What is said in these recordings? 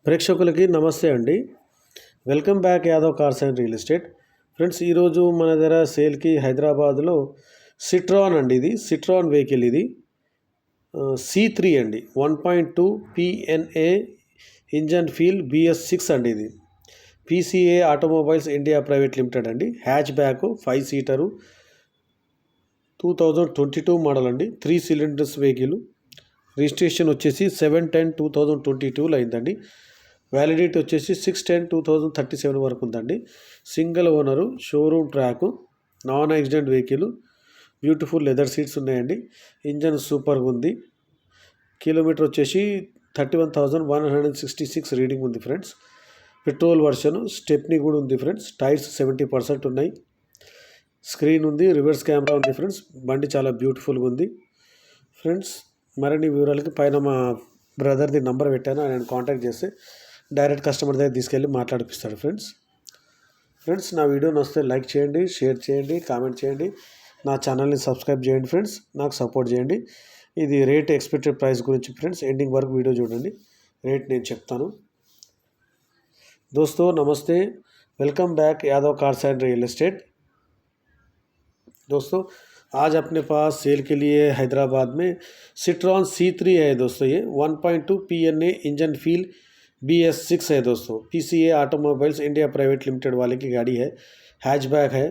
ప్రేక్షకులకి నమస్తే అండి. Welcome back Yadav cars and real estate. Friends, ఈరోజు మన దగ్గర సేల్కి హైదరాబాద్లో సిట్రాన్ అండి. ఇది సిట్రాన్ వెహికల్. ఇది C3 అండి. 1.2 PNA ఇంజన్ ఫీల్ BS6 అండి. ఇది PCA automobiles India private limited అండి. హ్యాచ్ బ్యాక్ 5 సీటరు 2022 మోడల్ అండి. 3 సిలిండర్స్ వెహికల్. రిజిస్ట్రేషన్ వచ్చేసి 7/10/2022లో అయిందండి. వ్యాలిడిటీ వచ్చేసి 6/10/2037 వరకు ఉందండి. Single owner, showroom track, non accident vehicle, beautiful leather seats ఉన్నాయండి. ఇంజన్ సూపర్గా ఉంది. కిలోమీటర్ వచ్చేసి 31,166 రీడింగ్ ఉంది ఫ్రెండ్స్. పెట్రోల్ వర్షన్, స్టెప్నీ కూడా ఉంది ఫ్రెండ్స్. టైర్స్ 70% ఉన్నాయి. స్క్రీన్ ఉంది, రివర్స్ కెమెరా ఉంది ఫ్రెండ్స్. బండి చాలా బ్యూటిఫుల్గా ఉంది ఫ్రెండ్స్. మరిన్ని వివరాలకి పైన మా బ్రదర్ది నంబర్ పెట్టాను, ఆయన కాంటాక్ట్ చేస్తే డైరెక్ట్ కస్టమర్ దగ్గర తీసుకెళ్ళి మాట్లాడిపిస్తాడు ఫ్రెండ్స్. నా వీడియో నచ్చితే లైక్ చేయండి, షేర్ చేయండి, కామెంట్ చేయండి. నా ఛానల్ని సబ్స్క్రైబ్ చేయండి ఫ్రెండ్స్. నాకు సపోర్ట్ చేయండి. ఇది రేట్, ఎక్స్పెక్టెడ్ ప్రైస్ గురించి ఫ్రెండ్స్ ఎండింగ్ వరకు వీడియో చూడండి. రేట్ నేను చెప్తాను. दोस्तों नमस्ते, welcome back Yadav cars and real estate. दोस्तों आज अपने पास सेल के लिए हैदराबाद में सिट्रॉन C3 है दोस्तों। ये 1.2 PNA इंजन फील BS6 है दोस्तों। PCA automobiles India private limited वाले की गाड़ी है। हैचबैक है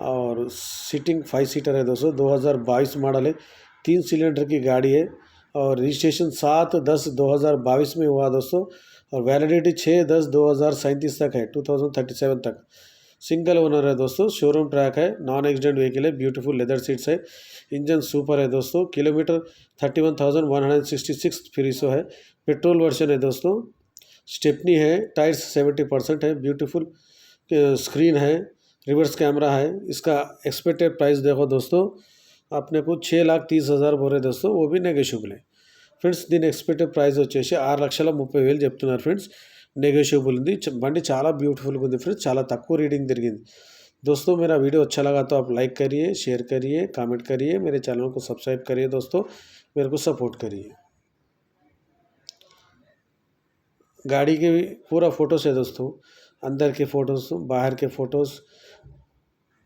और सीटिंग 5 सीटर है दोस्तों। 2022 मॉडल है, 3 सिलेंडर की गाड़ी है और रजिस्ट्रेशन 7/10/2022 में हुआ दोस्तों और वैलिडिटी 6/10/2037 तक है, 2037 तक। सिंगल ओनर है दोस्तों। शोरूम ट्रैक है, नॉन एक्सीडेंट व्हीकल है, ब्यूटीफुल लेदर सीट्स है, इंजन सुपर है दोस्तों। किलोमीटर 31,166 फिर है। पेट्रोल वर्जन है दोस्तों। स्टेपनी है, टायर्स 70% है, ब्यूटीफुल स्क्रीन है, रिवर्स कैमरा है। इसका एक्सपेक्टेड प्राइस देखो दोस्तों, अपने को 6,30,000 बोल रहे दोस्तों, वो भी नेगोशिएबल है ఫ్రెండ్స్. దీని ఎక్స్పెక్టెడ్ ప్రైస్ వచ్చేసి 6,30,000 చెప్తున్నారు ఫ్రెండ్స్. నెగోషియబుల్ ఉంది. బండి చాలా బ్యూटीफुल ఉంది ఫ్రెండ్స్. చాలా తక్కువ రీడింగ్ తిరిగింది दोस्तों। मेरा वीडियो अच्छा लगा तो आप लाइक करिए, शेयर करिए, कमेंट करिए, मेरे चैनल को सब्सक्राइब करिए दोस्तों, मेरे को सपोर्ट करिए। गाड़ी के पूरा फ़ोटोज़ है दोस्तों, अंदर के फ़ोटोज़, बाहर के फ़ोटोज़,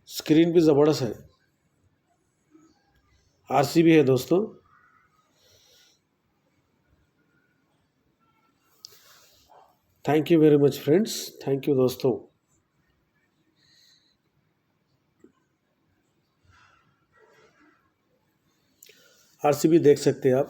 स्क्रीन भी ज़बरदस्त है, RC भी है दोस्तों। Thank you very much friends, thank you दोस्तों। RC भी देख सकते हैं आप।